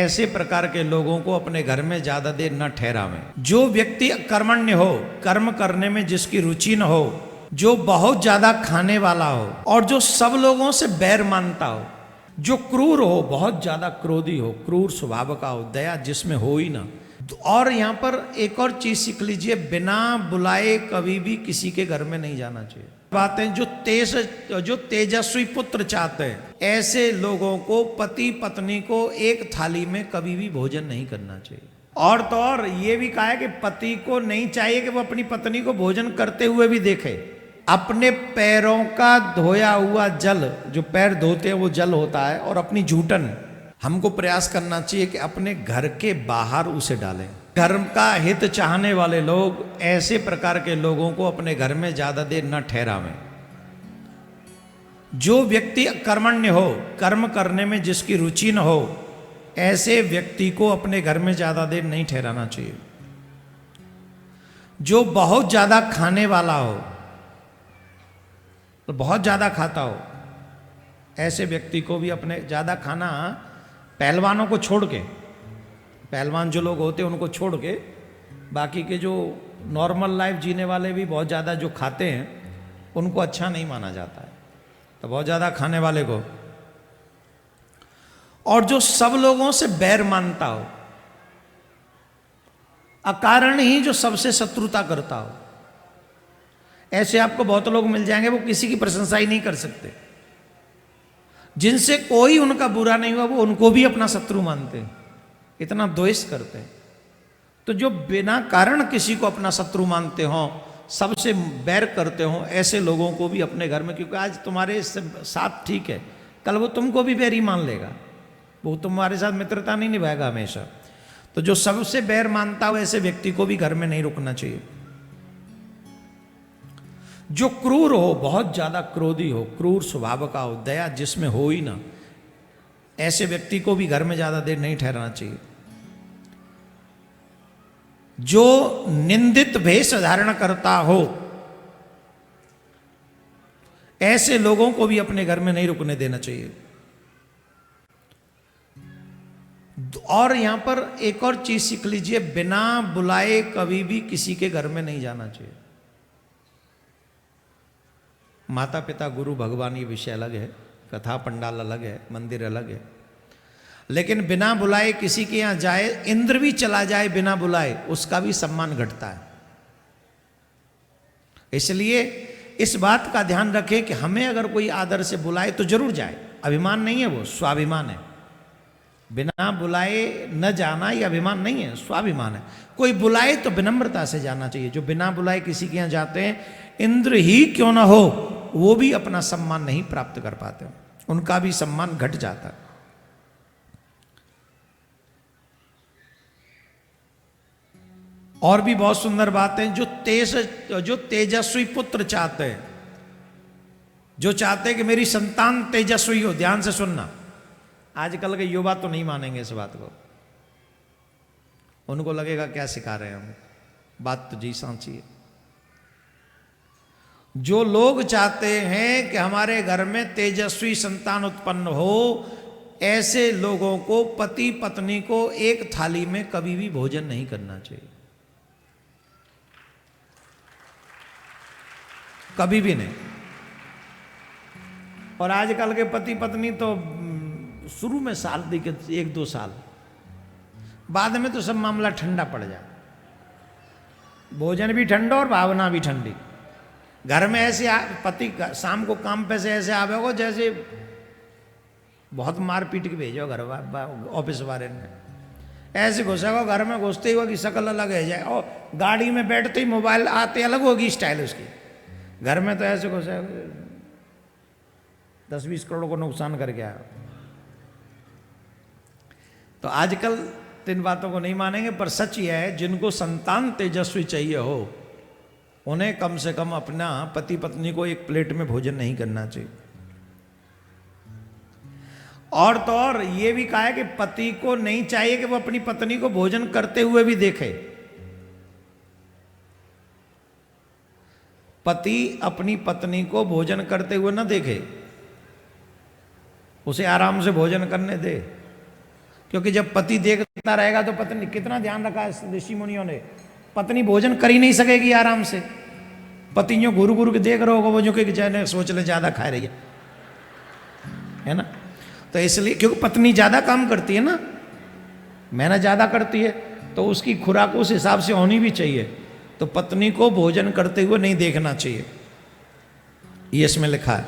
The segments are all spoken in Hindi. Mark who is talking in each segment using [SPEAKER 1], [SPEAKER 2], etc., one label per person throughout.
[SPEAKER 1] ऐसे प्रकार के लोगों को अपने घर में ज्यादा देर न ठहरावें। जो व्यक्ति कर्मण्य हो, कर्म करने में जिसकी रुचि न हो, जो बहुत ज्यादा खाने वाला हो और जो सब लोगों से बैर मानता हो, जो क्रूर हो, बहुत ज्यादा क्रोधी हो, क्रूर स्वभाव का हो, दया जिसमें हो ही ना। और यहाँ पर एक और चीज सीख लीजिए, बिना बुलाए कभी भी किसी के घर में नहीं जाना चाहिए। बातें जो तेजस्वी पुत्र चाहते हैं, ऐसे लोगों को, पति पत्नी को एक थाली में कभी भी भोजन नहीं करना चाहिए। और तो और ये भी कहा है कि पति को नहीं चाहिए कि वो अपनी पत्नी को भोजन करते हुए भी देखे। अपने पैरों का धोया हुआ जल, जो पैर धोते हैं वो जल होता है, और अपनी जूठन हमको प्रयास करना चाहिए कि अपने घर के बाहर उसे डालें। धर्म का हित चाहने वाले लोग ऐसे प्रकार के लोगों को अपने घर में ज्यादा देर न ठहरावें। जो व्यक्ति कर्मण्य हो, कर्म करने में जिसकी रुचि न हो, ऐसे व्यक्ति को अपने घर में ज्यादा देर नहीं ठहराना चाहिए। जो बहुत ज्यादा खाने वाला हो, तो बहुत ज्यादा खाता हो, ऐसे व्यक्ति को भी अपने ज्यादा खाना, पहलवानों को छोड़ के, पहलवान जो लोग होते हैं उनको छोड़ के, बाकी के जो नॉर्मल लाइफ जीने वाले भी बहुत ज़्यादा जो खाते हैं उनको अच्छा नहीं माना जाता है। तो बहुत ज़्यादा खाने वाले को, और जो सब लोगों से बैर मानता हो, अकारण ही जो सबसे शत्रुता करता हो, ऐसे आपको बहुत लोग मिल जाएंगे, वो किसी की प्रशंसा ही नहीं कर सकते। जिनसे कोई उनका बुरा नहीं हुआ वो उनको भी अपना शत्रु मानते हैं, इतना द्वेष करते हैं। तो जो बिना कारण किसी को अपना शत्रु मानते हो, सबसे बैर करते हो, ऐसे लोगों को भी अपने घर में, क्योंकि आज तुम्हारे साथ ठीक है, कल वो तुमको भी बैरी मान लेगा, वो तुम्हारे साथ मित्रता नहीं निभाएगा हमेशा। तो जो सबसे बैर मानता हो, ऐसे व्यक्ति को भी घर में नहीं रुकना चाहिए। जो क्रूर हो, बहुत ज्यादा क्रोधी हो, क्रूर स्वभाव का हो, दया जिसमें हो ही ना, ऐसे व्यक्ति को भी घर में ज्यादा देर नहीं ठहराना चाहिए। जो निंदित भेष धारण करता हो, ऐसे लोगों को भी अपने घर में नहीं रुकने देना चाहिए। और यहां पर एक और चीज सीख लीजिए, बिना बुलाए कभी भी किसी के घर में नहीं जाना चाहिए। माता पिता गुरु भगवान ये विषय अलग है, कथा पंडाल अलग है, मंदिर अलग है, लेकिन बिना बुलाए किसी के यहां जाए, इंद्र भी चला जाए बिना बुलाए, उसका भी सम्मान घटता है। इसलिए इस बात का ध्यान रखें कि हमें अगर कोई आदर से बुलाए तो जरूर जाए। अभिमान नहीं है, वो स्वाभिमान है। बिना बुलाए न जाना ये अभिमान नहीं है, स्वाभिमान है। कोई बुलाए तो विनम्रता से जाना चाहिए। जो बिना बुलाए किसी के यहां जाते हैं, इंद्र ही क्यों ना हो, वो भी अपना सम्मान नहीं प्राप्त कर पाते, उनका भी सम्मान घट जाता है। और भी बहुत सुंदर बात है, जो तेजस्वी पुत्र चाहते हैं, जो चाहते हैं कि मेरी संतान तेजस्वी हो, ध्यान से सुनना। आजकल के युवा तो नहीं मानेंगे इस बात को, उनको लगेगा क्या सिखा रहे हैं हम, बात तो जी सांची है। जो लोग चाहते हैं कि हमारे घर में तेजस्वी संतान उत्पन्न हो, ऐसे लोगों को, पति पत्नी को एक थाली में कभी भी भोजन नहीं करना चाहिए, कभी भी नहीं। और आजकल के पति पत्नी तो शुरू में साल देके 1-2 साल, बाद में तो सब मामला ठंडा पड़ जाए, भोजन भी ठंडा और भावना भी ठंडी। घर में ऐसे पति शाम को काम पे से ऐसे आवे हो जैसे बहुत मार पीट के भेजो घर ऑफिस वाले ने, ऐसे घुसेगा घर में, घुसते ही होगी शकल अलग है जाए, और गाड़ी में बैठते ही मोबाइल आते अलग होगी स्टाइल उसकी। घर में तो ऐसे घुसेगा 10-20 करोड़ को नुकसान करके आया। तो आजकल इन बातों को नहीं मानेंगे, पर सच यह है, जिनको संतान तेजस्वी चाहिए हो, उन्हें कम से कम अपना पति पत्नी को एक प्लेट में भोजन नहीं करना चाहिए। और तो और ये भी कहा है कि पति को नहीं चाहिए कि वो अपनी पत्नी को भोजन करते हुए भी देखे। पति अपनी पत्नी को भोजन करते हुए न देखे, उसे आराम से भोजन करने दे, क्योंकि जब पति देखता रहेगा तो पत्नी, कितना ध्यान रखा है ऋषि मुनियों ने, पत्नी भोजन कर ही नहीं सकेगी आराम से। पति जो गुरु गुरु के देख रहे होगा वो जो कि जाने सोच ले ज्यादा खा रही है ना। तो इसलिए क्योंकि पत्नी ज्यादा काम करती है ना, मेहनत ज्यादा करती है, तो उसकी खुराक उस हिसाब से होनी भी चाहिए। तो पत्नी को भोजन करते हुए नहीं देखना चाहिए, ये इसमें लिखा है।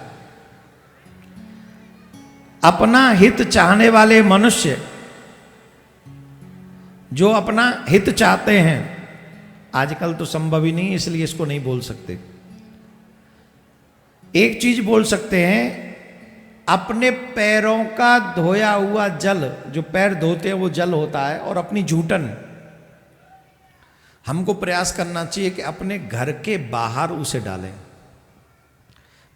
[SPEAKER 1] अपना हित चाहने वाले मनुष्य जो अपना हित चाहते हैं, आजकल तो संभव ही नहीं इसलिए इसको नहीं बोल सकते। एक चीज बोल सकते हैं, अपने पैरों का धोया हुआ जल, जो पैर धोते हैं वो जल होता है, और अपनी जूठन हमको प्रयास करना चाहिए कि अपने घर के बाहर उसे डालें।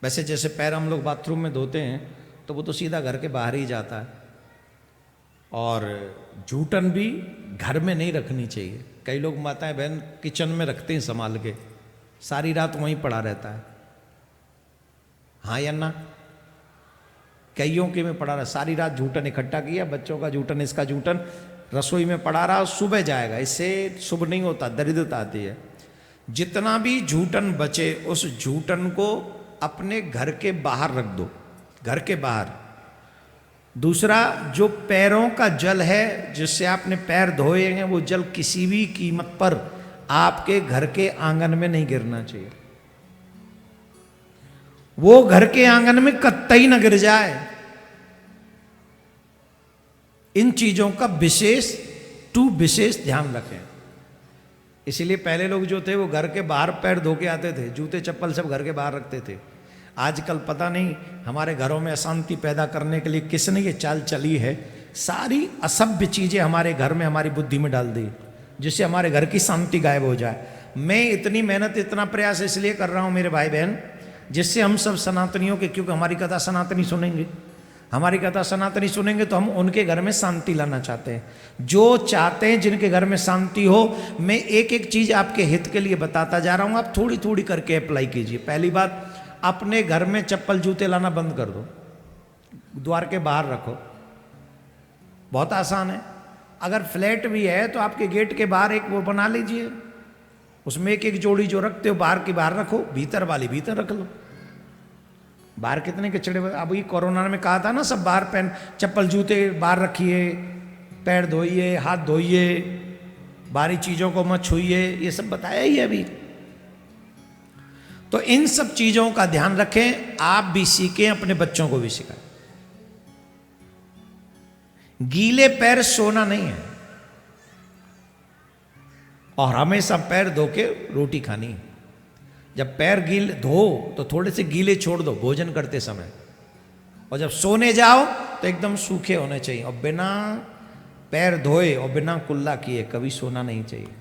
[SPEAKER 1] वैसे जैसे पैर हम लोग बाथरूम में धोते हैं तो वो तो सीधा घर के बाहर ही जाता है, और जूठन भी घर में नहीं रखनी चाहिए। कई लोग माताएं बहन किचन में रखते हैं संभाल के, सारी रात वहीं पड़ा रहता है। हाँ या ना? कईयों के में पड़ा रहा, सारी रात जूठन इकट्ठा किया, बच्चों का जूठन, इसका जूठन रसोई में पड़ा रहा, सुबह जाएगा, इससे शुभ नहीं होता, दरिद्रता आती है। जितना भी जूठन बचे उस जूठन को अपने घर के बाहर रख दो, घर के बाहर। दूसरा, जो पैरों का जल है जिससे आपने पैर धोए हैं, वो जल किसी भी कीमत पर आपके घर के आंगन में नहीं गिरना चाहिए। वो घर के आंगन में कतई न गिर जाए। इन चीजों का विशेष ध्यान रखें। इसीलिए पहले लोग जो थे वो घर के बाहर पैर धो के आते थे, जूते चप्पल सब घर के बाहर रखते थे। आजकल पता नहीं हमारे घरों में अशांति पैदा करने के लिए किसने ये चाल चली है, सारी असभ्य चीजें हमारे घर में हमारी बुद्धि में डाल दी, जिससे हमारे घर की शांति गायब हो जाए। मैं इतनी मेहनत इतना प्रयास इसलिए कर रहा हूं मेरे भाई बहन, जिससे हम सब सनातनियों के, क्योंकि हमारी कथा सनातनी सुनेंगे, हमारी कथा सनातनी सुनेंगे तो हम उनके घर में शांति लाना चाहते हैं। जो चाहते हैं जिनके घर में शांति हो, मैं एक एक चीज आपके हित के लिए बताता जा रहा हूं, आप थोड़ी थोड़ी करके अप्लाई कीजिए। पहली बात, अपने घर में चप्पल जूते लाना बंद कर दो, द्वार के बाहर रखो, बहुत आसान है। अगर फ्लैट भी है तो आपके गेट के बाहर एक वो बना लीजिए, उसमें एक एक जोड़ी जो रखते हो बाहर की बाहर रखो, भीतर वाली भीतर रख लो। बाहर कितने कचड़े, अब ये कोरोना में कहा था ना, सब बाहर पहन, चप्पल जूते बाहर रखिए, पैर धोइए, हाथ धोइए, बाहरी चीजों को मत छुइए, ये सब बताया ही अभी। तो इन सब चीजों का ध्यान रखें, आप भी सीखें, अपने बच्चों को भी सिखाएं। गीले पैर सोना नहीं है, और हमेशा पैर धो के रोटी खानी है। जब पैर गीले धो तो थोड़े से गीले छोड़ दो भोजन करते समय, और जब सोने जाओ तो एकदम सूखे होने चाहिए, और बिना पैर धोए और बिना कुल्ला किए कभी सोना नहीं चाहिए।